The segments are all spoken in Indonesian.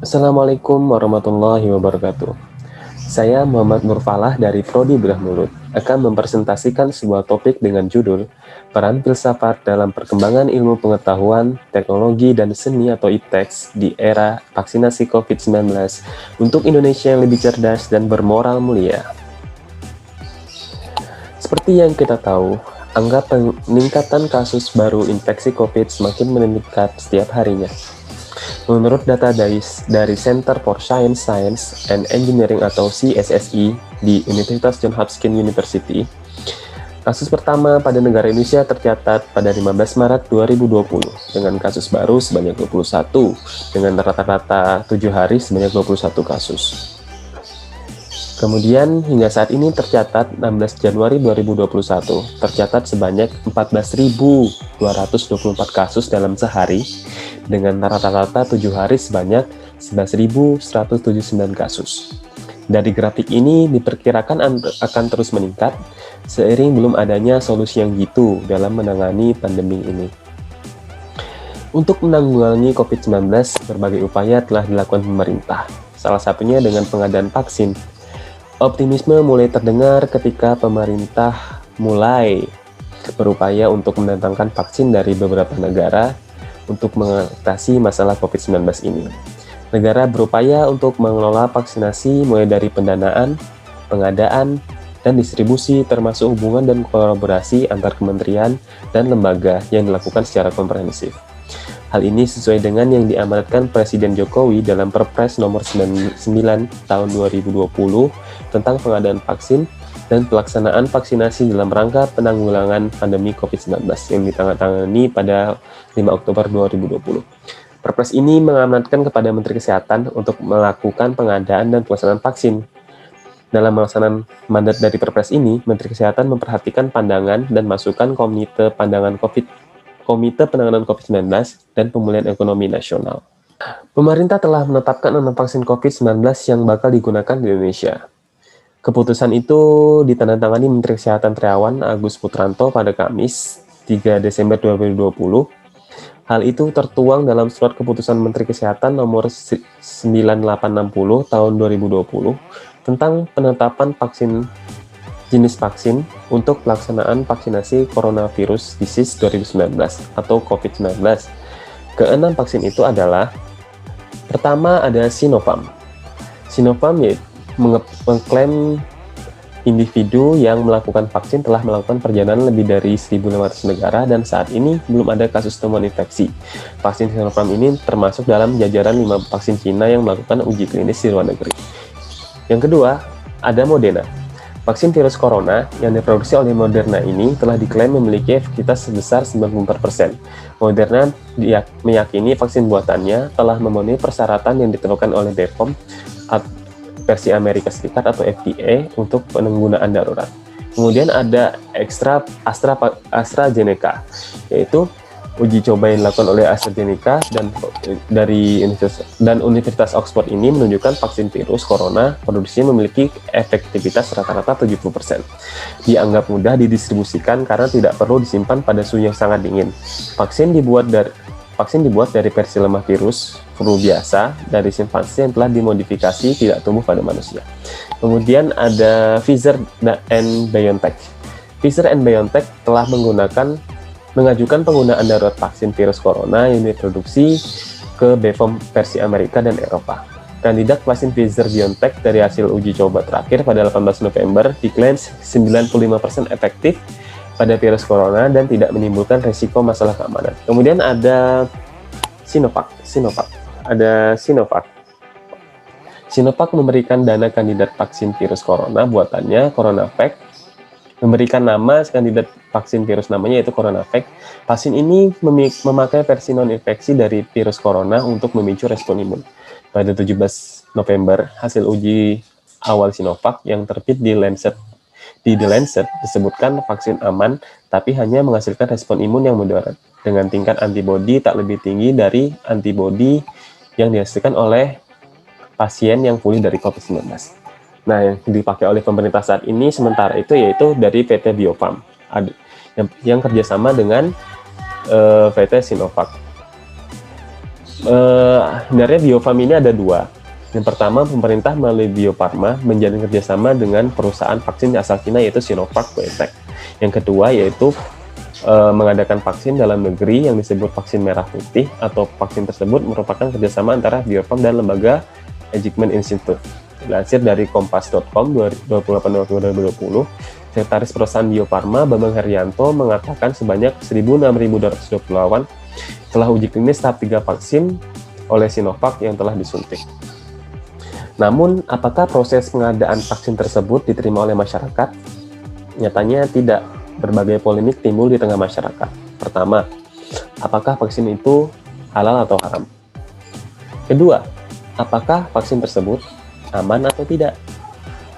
Assalamualaikum warahmatullahi wabarakatuh. Saya Muhammad Nurfalah dari Prodi Bedah Mulut akan mempresentasikan sebuah topik dengan judul Peran Filsafat dalam Perkembangan Ilmu Pengetahuan, Teknologi, dan Seni atau IPTEX di era vaksinasi COVID-19 untuk Indonesia yang lebih cerdas dan bermoral mulia. Seperti yang kita tahu, angka peningkatan kasus baru infeksi COVID semakin meningkat setiap harinya. Menurut data dari Center for Science and Engineering atau CSSI di Universitas Johns Hopkins University, kasus pertama pada negara Indonesia tercatat pada 15 Maret 2020 dengan kasus baru sebanyak 21 dengan rata-rata 7 hari sebanyak 21 kasus. Kemudian hingga saat ini tercatat 16 Januari 2021 tercatat sebanyak 14.224 kasus dalam sehari dengan rata-rata 7 hari sebanyak 11.179 kasus. Dari grafik ini diperkirakan akan terus meningkat seiring belum adanya solusi yang jitu dalam menangani pandemi ini. Untuk menanggulangi COVID-19, berbagai upaya telah dilakukan pemerintah, salah satunya dengan pengadaan vaksin. Optimisme mulai terdengar ketika pemerintah mulai berupaya untuk mendatangkan vaksin dari beberapa negara untuk mengatasi masalah COVID-19 ini. Negara berupaya untuk mengelola vaksinasi mulai dari pendanaan, pengadaan, dan distribusi termasuk hubungan dan kolaborasi antar kementerian dan lembaga yang dilakukan secara komprehensif. Hal ini sesuai dengan yang diamanatkan Presiden Jokowi dalam Perpres nomor 99 tahun 2020 tentang pengadaan vaksin dan pelaksanaan vaksinasi dalam rangka penanggulangan pandemi COVID-19 yang ditandatangani pada 5 Oktober 2020. Perpres ini mengamanatkan kepada Menteri Kesehatan untuk melakukan pengadaan dan pelaksanaan vaksin. Dalam melaksanakan mandat dari Perpres ini, Menteri Kesehatan memperhatikan pandangan dan masukan Komite Penanganan COVID-19 dan Pemulihan Ekonomi Nasional. Pemerintah telah menetapkan 6 vaksin COVID-19 yang bakal digunakan di Indonesia. Keputusan itu ditandatangani Menteri Kesehatan Terawan Agus Putranto pada Kamis 3 Desember 2020. Hal itu tertuang dalam Surat Keputusan Menteri Kesehatan nomor 9860 tahun 2020 tentang penetapan jenis vaksin untuk pelaksanaan vaksinasi coronavirus disease 2019 atau COVID-19. Keenam vaksin itu adalah, pertama ada Sinopharm. Sinopharm mengklaim individu yang melakukan vaksin telah melakukan perjalanan lebih dari 1.500 negara dan saat ini belum ada kasus temuan infeksi. Vaksin Sinopharm ini termasuk dalam jajaran 5 vaksin Cina yang melakukan uji klinis di luar negeri. Yang kedua, ada Moderna. Vaksin virus corona yang diproduksi oleh Moderna ini telah diklaim memiliki efektivitas sebesar 94%. Moderna meyakini vaksin buatannya telah memenuhi persyaratan yang ditentukan oleh BPOM versi Amerika Serikat atau FDA untuk penggunaan darurat. Kemudian ada AstraZeneca, yaitu uji coba yang dilakukan oleh AstraZeneca dan Universitas Oxford ini menunjukkan vaksin virus corona produksinya memiliki efektivitas rata-rata 70%. Dianggap mudah didistribusikan karena tidak perlu disimpan pada suhu yang sangat dingin. Vaksin dibuat dari versi lemah virus flu biasa dari simpanse yang telah dimodifikasi tidak tumbuh pada manusia. Kemudian ada Pfizer and BioNTech. Pfizer and BioNTech telah mengajukan penggunaan darurat vaksin virus corona yang diproduksi ke BPOM versi Amerika dan Eropa. Kandidat vaksin Pfizer-BioNTech dari hasil uji coba terakhir pada 18 November diklaim 95% efektif pada virus corona dan tidak menimbulkan risiko masalah keamanan. Kemudian ada Sinovac. Sinovac memberikan dana kandidat vaksin virus corona buatannya CoronaVac, memberikan nama kandidat vaksin virus namanya yaitu CoronaVac. Vaksin ini memakai versi non-infeksi dari virus corona untuk memicu respon imun. Pada 17 November, hasil uji awal Sinovac yang terbit di The Lancet disebutkan vaksin aman, tapi hanya menghasilkan respon imun yang moderat, dengan tingkat antibodi tak lebih tinggi dari antibodi yang dihasilkan oleh pasien yang pulih dari COVID-19. Nah, yang dipakai oleh pemerintah saat ini sementara itu yaitu dari PT Bio Farma yang kerjasama dengan PT Sinovac. Sebenarnya Bio Farma ini ada dua. Yang pertama, pemerintah melalui Bio Farma menjalin kerjasama dengan perusahaan vaksin asal Cina yaitu Sinovac Biotech. Yang kedua yaitu mengadakan vaksin dalam negeri yang disebut vaksin merah putih, atau vaksin tersebut merupakan kerjasama antara Bio Farma dan lembaga Eijkman Institute. Dilansir dari kompas.com 28 Oktober 2020, Sekretaris Perusahaan Bio Farma Bambang Herianto mengatakan sebanyak 16.220 lawan telah uji klinis tahap 3 vaksin oleh Sinovac yang telah disuntik. Namun, apakah proses pengadaan vaksin tersebut diterima oleh masyarakat? Nyatanya tidak. Berbagai polemik timbul di tengah masyarakat. Pertama, apakah vaksin itu halal atau haram? Kedua, apakah vaksin tersebut aman atau tidak?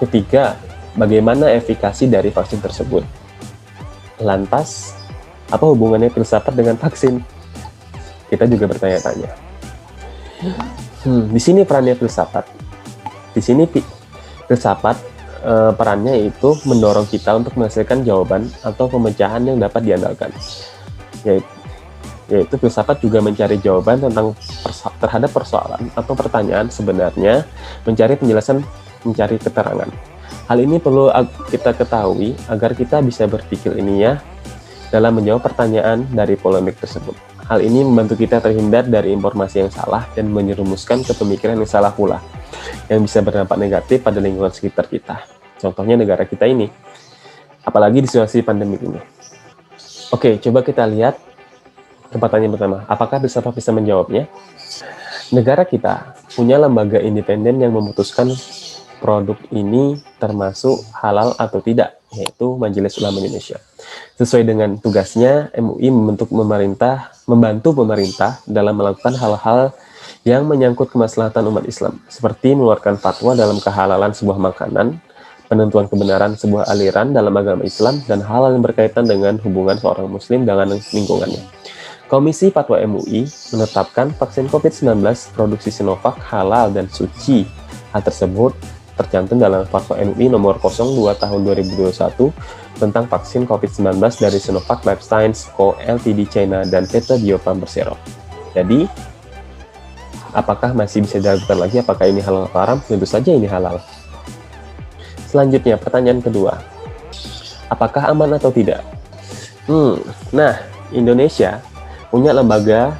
Ketiga, bagaimana efikasi dari vaksin tersebut? Lantas, apa hubungannya filsafat dengan vaksin? Kita juga bertanya-tanya. Di sini perannya filsafat. Di sini filsafat perannya itu mendorong kita untuk menghasilkan jawaban atau pemecahan yang dapat diandalkan. Yaitu filsafat juga mencari jawaban terhadap persoalan atau pertanyaan sebenarnya, mencari penjelasan, mencari keterangan. Hal ini perlu kita ketahui agar kita bisa berpikir ilmiah dalam menjawab pertanyaan dari polemik tersebut. Hal ini membantu kita terhindar dari informasi yang salah dan menyerumuskan ke pemikiran yang salah pula, yang bisa berdampak negatif pada lingkungan sekitar kita. Contohnya negara kita ini, apalagi di situasi pandemi ini. Oke, coba kita lihat pertanyaan pertama. Apakah filsafat bisa menjawabnya? Negara kita punya lembaga independen yang memutuskan produk ini termasuk halal atau tidak, yaitu Majelis Ulama Indonesia. Sesuai dengan tugasnya, MUI membantu pemerintah dalam melakukan hal-hal yang menyangkut kemaslahatan umat Islam, seperti mengeluarkan fatwa dalam kehalalan sebuah makanan, penentuan kebenaran sebuah aliran dalam agama Islam, dan hal yang berkaitan dengan hubungan seorang muslim dengan lingkungannya. Komisi Fatwa MUI menetapkan vaksin COVID-19 produksi Sinovac halal dan suci. Hal tersebut tercantum dalam Fatwa MUI nomor 02 tahun 2021 tentang vaksin COVID-19 dari Sinovac Life Science Co. Ltd China dan PT Bio Farma Persero. Jadi, apakah masih bisa diragukan lagi apakah ini halal atau haram? Tentu saja ini halal. Selanjutnya, pertanyaan kedua. Apakah aman atau tidak? Nah, Indonesia punya lembaga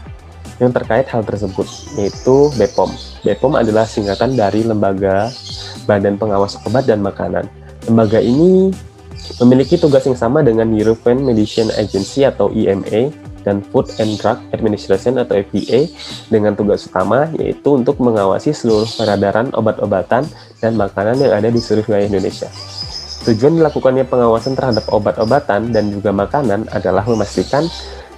yang terkait hal tersebut, yaitu BPOM. BPOM adalah singkatan dari Lembaga Badan Pengawas Obat dan Makanan. Lembaga ini memiliki tugas yang sama dengan European Medicines Agency atau EMA dan Food and Drug Administration atau FDA, dengan tugas utama yaitu untuk mengawasi seluruh peredaran obat-obatan dan makanan yang ada di seluruh wilayah Indonesia. Tujuan dilakukannya pengawasan terhadap obat-obatan dan juga makanan adalah memastikan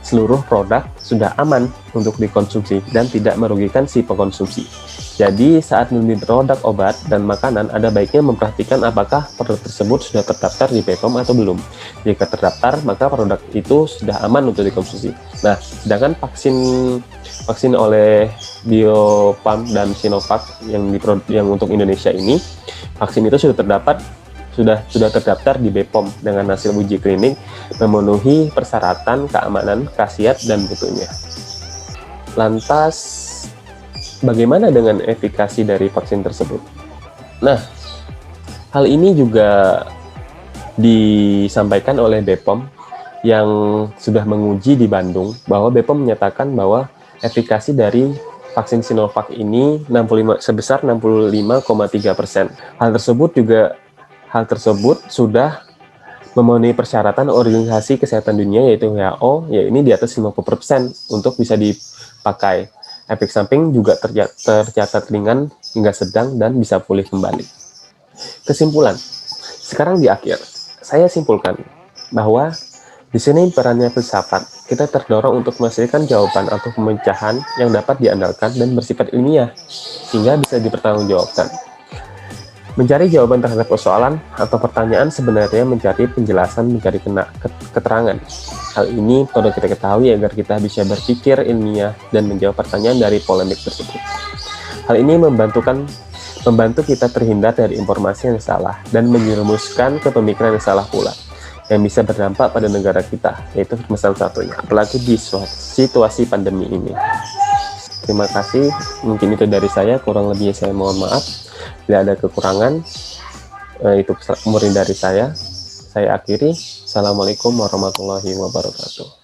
seluruh produk sudah aman untuk dikonsumsi dan tidak merugikan si pengkonsumsi. Jadi saat membeli produk obat dan makanan, ada baiknya memperhatikan apakah produk tersebut sudah terdaftar di BPOM atau belum. Jika terdaftar, maka produk itu sudah aman untuk dikonsumsi. Nah, sedangkan vaksin oleh Bio Farma dan Sinovac yang untuk Indonesia ini, vaksin itu sudah terdaftar di BPOM dengan hasil uji klinik memenuhi persyaratan keamanan, khasiat, dan mutunya. Lantas, bagaimana dengan efikasi dari vaksin tersebut? Nah, hal ini juga disampaikan oleh BPOM yang sudah menguji di Bandung, bahwa BPOM menyatakan bahwa efikasi dari vaksin Sinovac ini sebesar 65,3%. Hal tersebut sudah memenuhi persyaratan Organisasi Kesehatan Dunia yaitu WHO, ya ini di atas 50% untuk bisa dipakai. Efek samping juga tercatat ringan hingga sedang dan bisa pulih kembali. Kesimpulan, sekarang di akhir, saya simpulkan bahwa di sini perannya filsafat. Kita terdorong untuk menghasilkan jawaban atau pemecahan yang dapat diandalkan dan bersifat ilmiah, sehingga bisa dipertanggungjawabkan. Mencari jawaban terhadap persoalan atau pertanyaan sebenarnya mencari penjelasan, mencari keterangan. Hal ini perlu kita ketahui agar kita bisa berpikir ilmiah dan menjawab pertanyaan dari polemik tersebut. Hal ini membantu kita terhindar dari informasi yang salah dan menyerumuskan ke pemikiran yang salah pula, yang bisa berdampak pada negara kita, yaitu masalah satunya, apalagi di situasi pandemi ini. Terima kasih, mungkin itu dari saya, kurang lebihnya saya mohon maaf. Bila ada kekurangan, itu murni dari saya. Saya akhiri. Assalamualaikum warahmatullahi wabarakatuh.